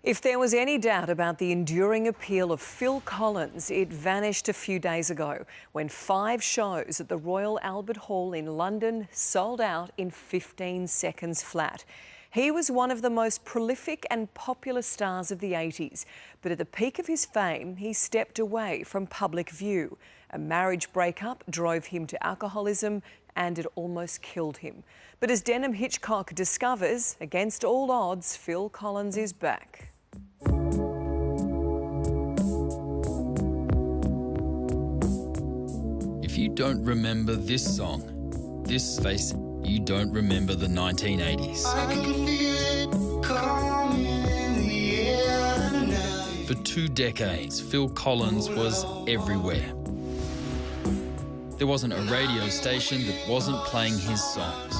If there was any doubt about the enduring appeal of Phil Collins, it vanished a few days ago when 5 shows at the Royal Albert Hall in London sold out in 15 seconds flat. He was one of the most prolific and popular stars of the 80s, but at the peak of his fame, he stepped away from public view. A marriage breakup drove him to alcoholism and it almost killed him. But as Denham Hitchcock discovers, against all odds, Phil Collins is back. If you don't remember this song, this face, you don't remember the 1980s. I can feel it coming in the air tonight. For 2 decades, Phil Collins was everywhere. There wasn't a radio station that wasn't playing his songs.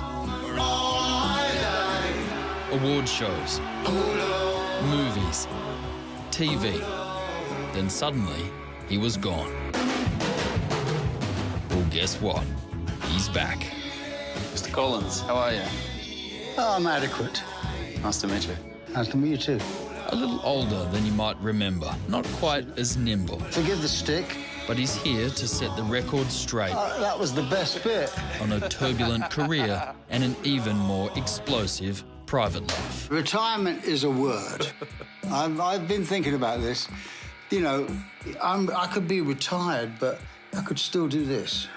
Award shows, movies, TV. Then suddenly, he was gone. Well, guess what? He's back. Mr. Collins, how are you? Oh, I'm adequate. Nice to meet you. Nice to meet you too. A little older than you might remember, not quite as nimble. Forgive the stick. But he's here to set the record straight. That was the best bit. On a turbulent career and an even more explosive private life. Retirement is a word. I've been thinking about this. You know, I could be retired, but I could still do this.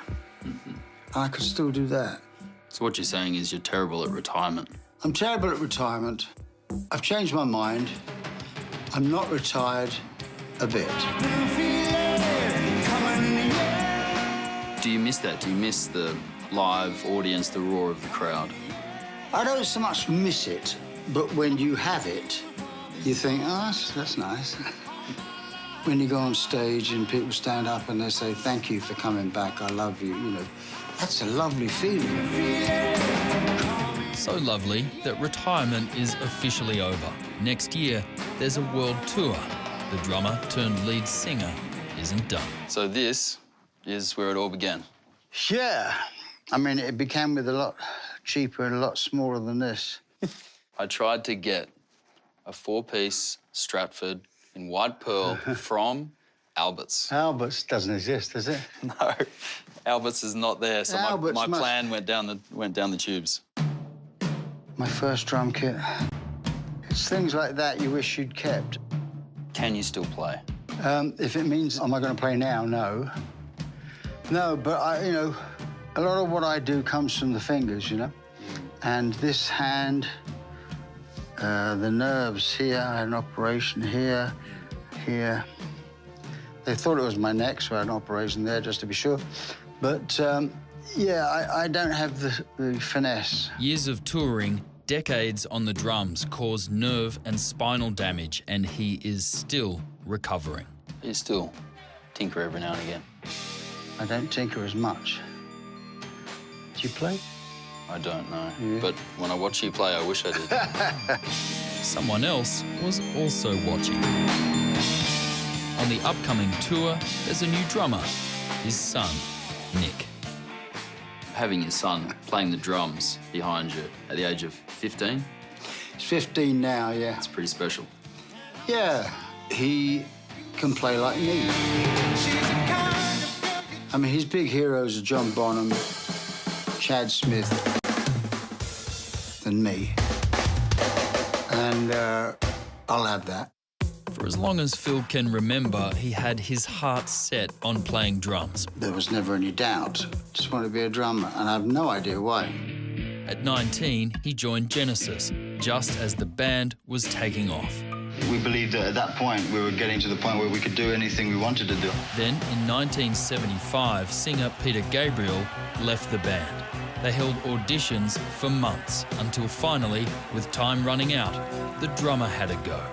I could still do that. So what you're saying is you're terrible at retirement? I'm terrible at retirement. I've changed my mind. I'm not retired a bit. Do you miss that? Do you miss the live audience, the roar of the crowd? I don't so much miss it, but when you have it, you think, oh, that's nice. When you go on stage and people stand up and they say, thank you for coming back, I love you, you know, that's a lovely feeling. So lovely that retirement is officially over. Next year, there's a world tour. The drummer turned lead singer isn't done. So this is where it all began? Yeah. I mean, it began with a lot cheaper and a lot smaller than this. I tried to get a 4-piece Stratford in white pearl from Albert's. Albert's doesn't exist, does it? No, Albert's is not there, so my plan went down the tubes. My first drum kit. It's things like that you wish you'd kept. Can you still play? If it means, am I going to play now? No. No, but you know, a lot of what I do comes from the fingers, you know? And this hand, the nerves here, I had an operation here, here. They thought it was my neck, so I had an operation there just to be sure. But, yeah, I don't have the finesse. Years of touring, decades on the drums caused nerve and spinal damage, and he is still recovering. You still tinker every now and again? I don't tinker as much. Do you play? I don't know. Yeah. But when I watch you play, I wish I did. Someone else was also watching. On the upcoming tour, there's a new drummer, his son, Nick. Having your son playing the drums behind you at the age of 15? He's 15 now, yeah. It's pretty special. Yeah, he can play like me. I mean, his big heroes are John Bonham, Chad Smith, and me. And I'll have that. For as long as Phil can remember, he had his heart set on playing drums. There was never any doubt. Just wanted to be a drummer, and I have no idea why. At 19, he joined Genesis, just as the band was taking off. We believed that at that point we were getting to the point where we could do anything we wanted to do. Then, in 1975, singer Peter Gabriel left the band. They held auditions for months until finally, with time running out, the drummer had a go.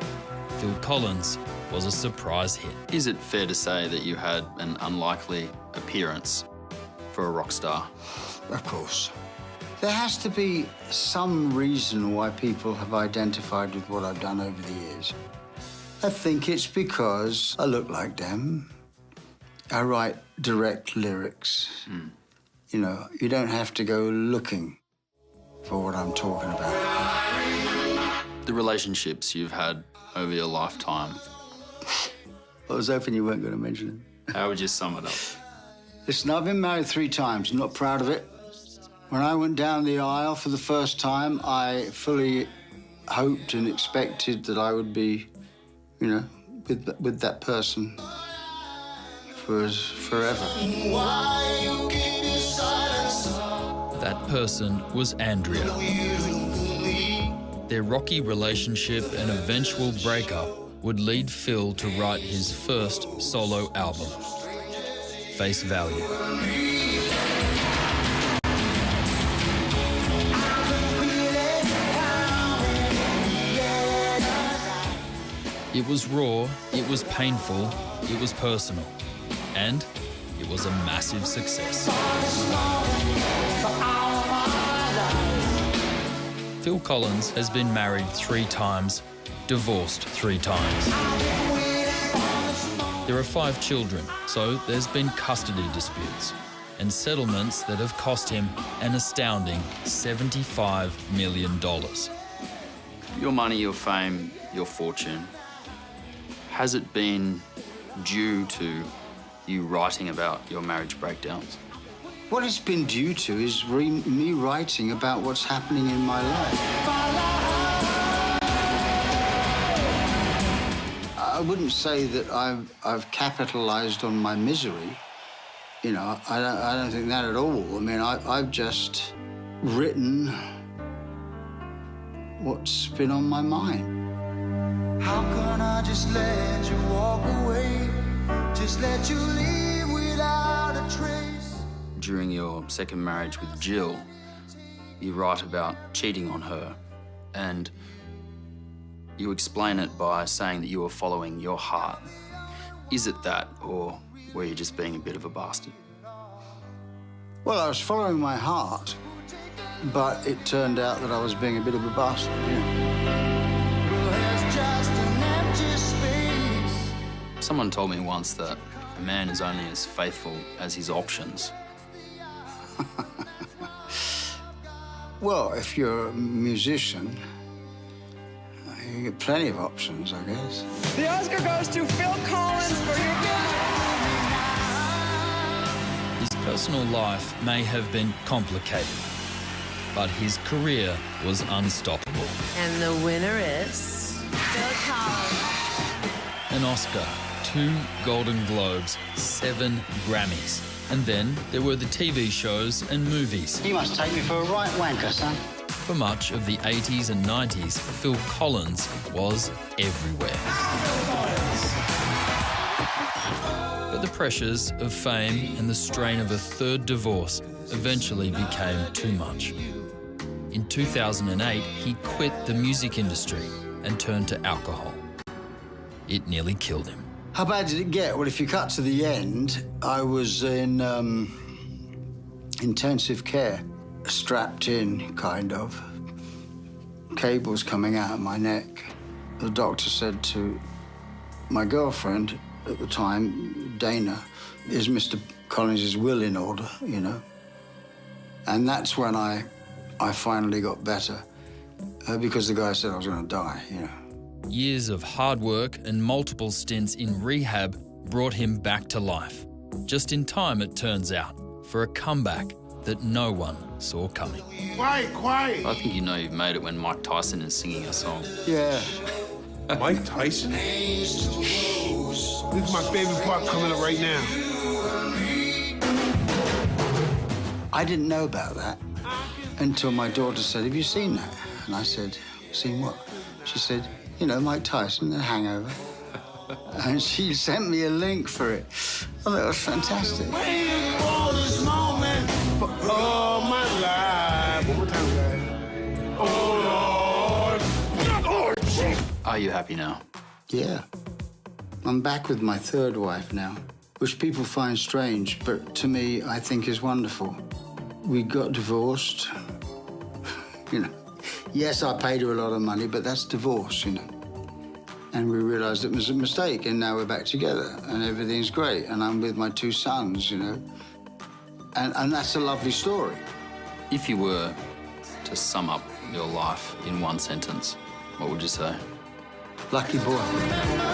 Phil Collins was a surprise hit. Is it fair to say that you had an unlikely appearance for a rock star? Of course. There has to be some reason why people have identified with what I've done over the years. I think it's because I look like them. I write direct lyrics. You know, you don't have to go looking for what I'm talking about. the relationships you've had over your lifetime. I was hoping you weren't going to mention it. How would you sum it up? Listen, I've been married 3 times. I'm not proud of it. When I went down the aisle for the first time, I fully hoped and expected that I would be, you know, with that person for forever. That person was Andrea. Their rocky relationship and eventual breakup would lead Phil to write his first solo album, Face Value. It was raw, it was painful, it was personal, and it was a massive success. Phil Collins has been married 3 times, divorced 3 times. There are 5 children, so there's been custody disputes and settlements that have cost him an astounding $75 million. Your money, your fame, your fortune, has it been due to you writing about your marriage breakdowns? What it's been due to is me writing about what's happening in my life. I wouldn't say that I've capitalized on my misery. You know, I don't think that at all. I mean, I've just written what's been on my mind. How can I just let you walk away? Just let you leave without a trace. During your second marriage with Jill, you write about cheating on her, and you explain it by saying that you were following your heart. Is it that, or were you just being a bit of a bastard? Well, I was following my heart, but it turned out that I was being a bit of a bastard, yeah. Someone told me once that a man is only as faithful as his options. Well, if you're a musician, you get plenty of options, I guess. The Oscar goes to Phil Collins for your His personal life may have been complicated, but his career was unstoppable. And the winner is Phil Collins. An Oscar, 2 Golden Globes, 7 Grammys. And then there were the TV shows and movies. You must take me for a right wanker, son. For much of the 80s and 90s, Phil Collins was everywhere. But the pressures of fame and the strain of a 3rd divorce eventually became too much. In 2008, he quit the music industry and turned to alcohol. It nearly killed him. How bad did it get? Well, if you cut to the end, I was in intensive care, strapped in, kind of. Cables coming out of my neck. The doctor said to my girlfriend at the time, Dana, is Mr. Collins' will in order, you know? And that's when I finally got better, because the guy said I was going to die, you know. Years of hard work and multiple stints in rehab brought him back to life. Just in time, it turns out, for a comeback that no one saw coming. Quiet. I think you know you've made it when Mike Tyson is singing a song. Yeah. Mike Tyson? This is my favorite part coming up right now. I didn't know about that until my daughter said, "Have you seen that?" And I said, "Seen what?" She said, "You know, Mike Tyson, The Hangover." And she sent me a link for it. Oh, that was fantastic. Waiting for this moment for all my life. One more time, guys. Oh, Lord. Oh, shit. Are you happy now? Yeah. I'm back with my 3rd wife now, which people find strange, but to me, I think is wonderful. We got divorced. You know, yes, I paid her a lot of money, but that's divorce, you know. And we realized it was a mistake, and now we're back together, and everything's great, and I'm with my 2 sons, you know. And that's a lovely story. If you were to sum up your life in one sentence, What would you say? Lucky boy.